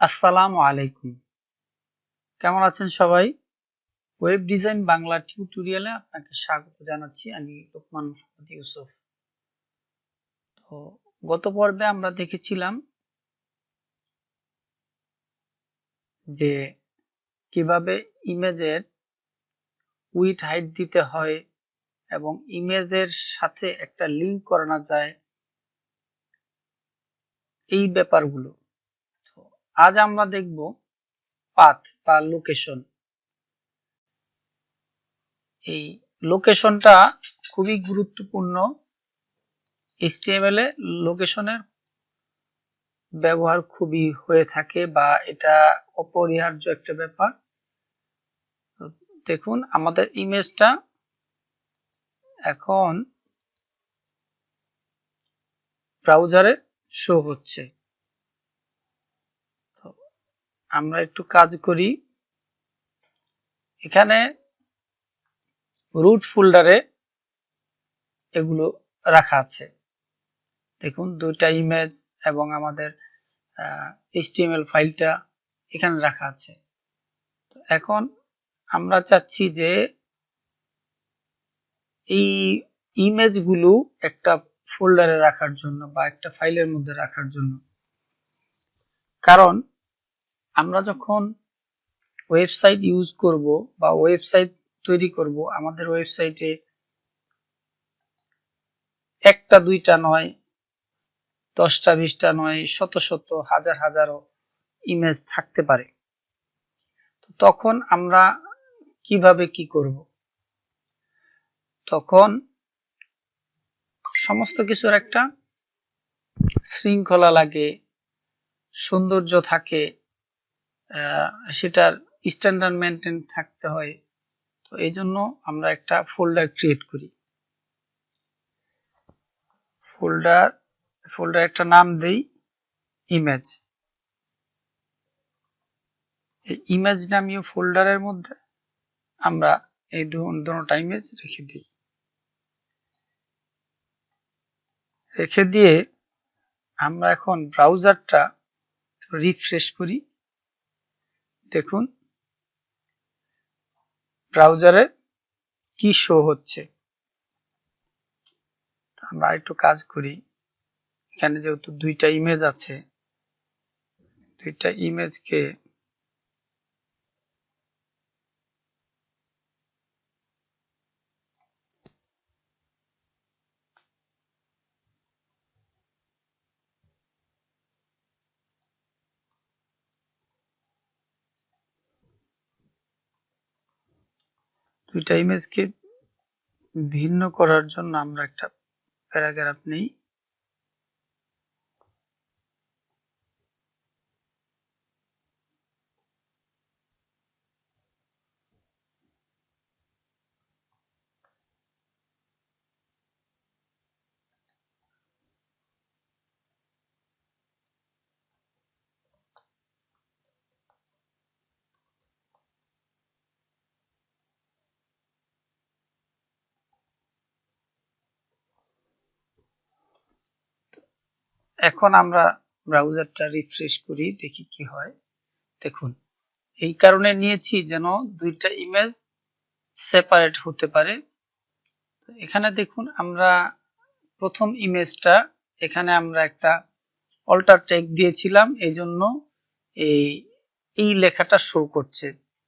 আসসালামু আলাইকুম। কেমন আছেন সবাই? ওয়েব ডিজাইন বাংলা টিউটোরিয়ালে আপনাকে স্বাগত জানাচ্ছি। আমি লোকমান মোহাম্মদ ইউসুফ। তো গত পর্বে আমরা দেখেছিলাম যে কিভাবে ইমেজের উইডথ হাইট দিতে হয় এবং ইমেজের সাথে একটা লিংক করানো যায়, এই ব্যাপারগুলো। তো আজ আমরা দেখব পাথ বা লোকেশন। এই লোকেশনটা খুবই গুরুত্বপূর্ণ। HTML এ লোকেশনের ব্যবহার খুবই হয়ে থাকে বা এটা অপরিহার্য একটা ব্যাপার। দেখুন আমাদের ইমেজটা এখন ব্রাউজারে শো হচ্ছে। তো আমরা একটু কাজ করি। এখানে রুট ফোল্ডারে এগুলো রাখা আছে। দেখুন দুইটা ইমেজ এবং আমাদের HTML ফাইলটা এখানে রাখা আছে। তো এখন আমরা চাচ্ছি যে এই ইমেজগুলো একটা ফোল্ডারে রাখার জন্য বা একটা ফাইলের মধ্যে রাখার জন্য। কারণ আমরা যখন ওয়েবসাইট ইউজ করব বা ওয়েবসাইট তৈরি করব, আমাদের ওয়েবসাইটে একটা দুইটা নয়, 10টা 20টা নয়, শত শত হাজার হাজারও ইমেজ থাকতে পারে। তখন আমরা কিভাবে কি করব? তখন সমস্ত কিছুর একটা শৃঙ্খলা লাগে, সৌন্দর্য থাকে, সেটার স্ট্যান্ডার্ড মেনটেন থাকতে হয়। তো এই জন্য আমরা একটা ফোল্ডার ক্রিয়েট করি। ফোল্ডার একটা নাম দেই ইমেজ। এই ইমেজ নামীয় ফোল্ডারের মধ্যে আমরা এই দুটোটা ইমেজ রেখে দিই। রেখে দিয়ে আমরা এখন ব্রাউজারটা রিফ্রেশ করি। দেখুন ব্রাউজারে কি শো হচ্ছে। আমরা একটু কাজ করি। এখানে যেহেতু দুইটা ইমেজ আছে, দুইটা ইমেজকে ভিন্ন করার জন্য আমরা একটা প্যারাগ্রাফ নেই। এখন আমরা ব্রাউজারটা রিফ্রেশ করি, দেখি কি হয়। দেখুন এই কারণে নিয়েছি যেন দুইটা ইমেজ সেপারেট হতে পারে। এখানে দেখুন আমরা প্রথম ইমেজটা, এখানে আমরা একটা অল্টার টেক্সট দিয়েছিলাম, এই জন্য এই লেখাটা শো করছে।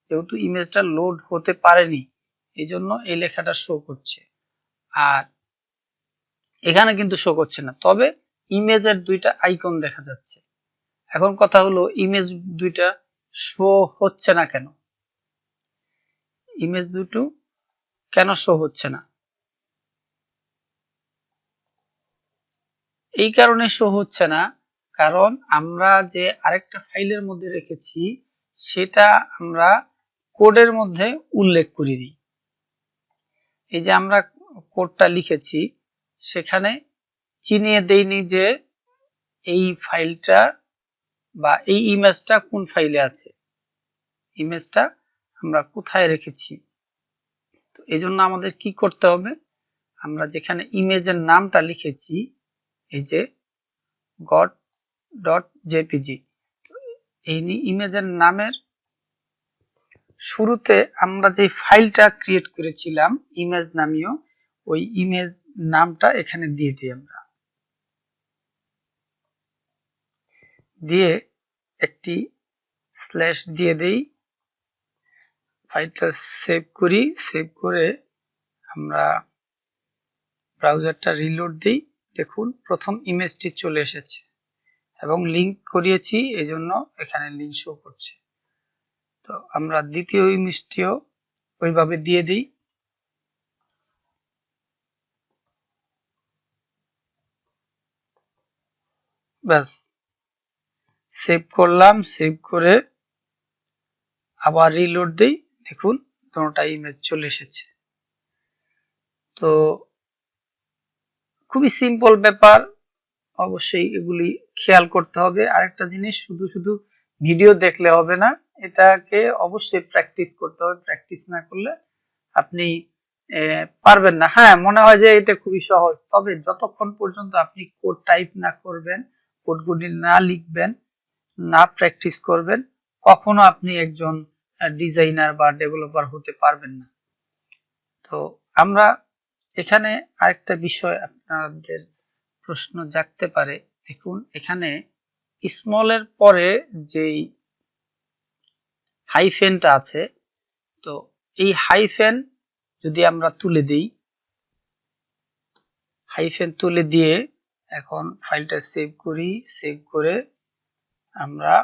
যেহেতু ইমেজটা লোড হতে পারেনি, এই জন্য এই লেখাটা শো করছে। আর এখানে কিন্তু শো করছে না, তবে ইমেজের দুইটা আইকন দেখা যাচ্ছে। এখন কথা হলো ইমেজ দুইটা শো হচ্ছে না কেন? ইমেজ দুটো কেন শো হচ্ছে না? এই কারণে শো হচ্ছে না, কারণ আমরা যে আরেকটা ফাইলের মধ্যে রেখেছি সেটা আমরা কোডের মধ্যে উল্লেখ করিনি। এই যে আমরা কোডটা লিখেছি সেখানে চিনিয়ে দেইনি যে এই ফাইলটা বা এই ইমেজটা কোন ফাইলে আছে, ইমেজটা আমরা কোথায় রেখেছি। তো এই জন্য আমাদের কি করতে হবে? আমরা যেখানে ইমেজের নামটা লিখেছি, এই যে got.jpg, এই ইমেজের নামের শুরুতে আমরা যে ফাইলটা ক্রিয়েট করেছিলাম ইমেজ নামীয়, ওই ইমেজ নামটা এখানে দিয়ে দিই আমরা, দিয়ে একটি স্ল্যাশ দিয়ে দেই, ফাইলটা সেভ করি, সেভ করে আমরা ব্রাউজারটা রিলোড দিই। দেখুন প্রথম ইমেজটি চলে এসেছে এবং লিংক করিয়েছি, এজন্য এখানে লিংক শো করছে। তো আমরা দ্বিতীয় ইমেজটিও ওইভাবে দিয়ে দিই। ব্যাস, সেভ করলাম, সেভ করে আবার রিলোড দেই। দেখুন দুটোটা ইমেজ চলে এসেছে। তো খুবই সিম্পল ব্যাপার, অবশ্যই এগুলি খেয়াল করতে হবে। আরেকটা জিনিস, শুধু শুধু ভিডিও দেখলে হবে না, এটাকে অবশ্যই প্র্যাকটিস করতে হবে। প্র্যাকটিস না করলে আপনি পারবেন না। হ্যাঁ, মনে হয় যে এটা খুবই সহজ, তবে যতক্ষণ পর্যন্ত আপনি কোড টাইপ না করবেন, কোডগুলি না লিখবেন, না প্র্যাকটিস করবেন, কখনো আপনি একজন ডিজাইনার বা ডেভেলপার হতে পারবেন না। তো আমরা এখানে আরেকটা বিষয় আপনাদের প্রশ্ন জাগতে পারে। দেখুন এখানে স্মলের পরে যেই হাইফেনটা আছে, তো এই হাইফেন যদি আমরা তুলে দিই, হাইফেন তুলে দিয়ে এখন ফাইলটা সেভ করি, সেভ করে আমরা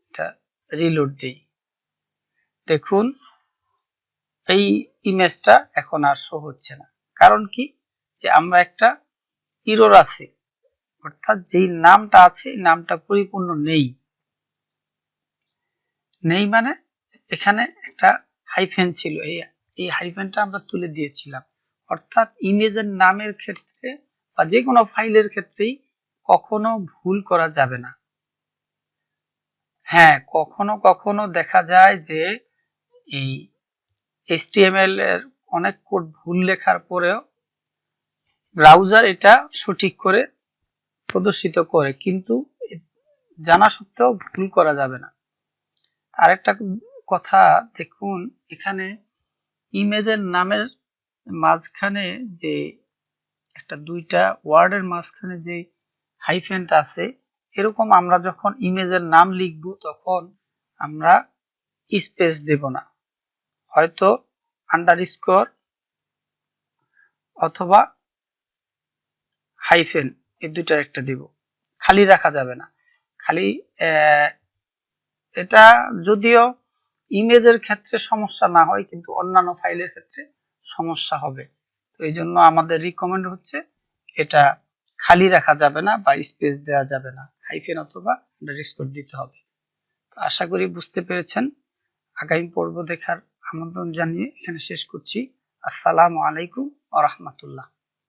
এটা রিলোড দিই। দেখুন এই ইমেজটা এখন আর শো হচ্ছে না। কারণ কি, যে আমরা একটা এরর আছে, অর্থাৎ যেই নামটা আছে এই নামটা পরিপূর্ণ নেই। নেই মানে এখানে একটা হাইফেন ছিল, এই হাইফেনটা আমরা তুলে দিয়েছিলাম। অর্থাৎ ইমেজের নামের ক্ষেত্রে বা যে কোনো ফাইলের ক্ষেত্রেই কখনো ভুল করা যাবে না। হ্যাঁ, কখনো কখনো দেখা যায় যে এই HTML এর অনেক কোড ভুল লেখার পরেও ব্রাউজার এটা সঠিক করে প্রদর্শিত করে, কিন্তু জানা সত্ত্বেও ভুল করা যাবে না। আরেকটা কথা দেখুন, এখানে ইমেজের নামের মাঝখানে যে একটা দুইটা ওয়ার্ডের মাঝখানে যে হাইফেনটা আছে, এরকম আমরা যখন ইমেজের নাম লিখব তখন আমরা স্পেস দেব না, হয়তো আন্ডারস্কোর অথবা হাইফেন, এই দুইটা একটা দিব, খালি রাখা যাবে না। খালি এটা যদিও ইমেজের ক্ষেত্রে সমস্যা না হয়, কিন্তু অন্যান্য ফাইলের ক্ষেত্রে সমস্যা হবে। তো এই জন্য আমাদের রিকমেন্ড হচ্ছে এটা খালি রাখা যাবে না বা স্পেস দেওয়া যাবে না, হাইফেন অথবা আন্ডারস্কোর দিতে হবে। তো আশা করি বুঝতে পেরেছেন। আগামী পর্ব দেখার আমন্ত্রণ জানিয়ে এখানে শেষ করছি। আসসালামু আলাইকুম ওয়া রাহমাতুল্লাহ।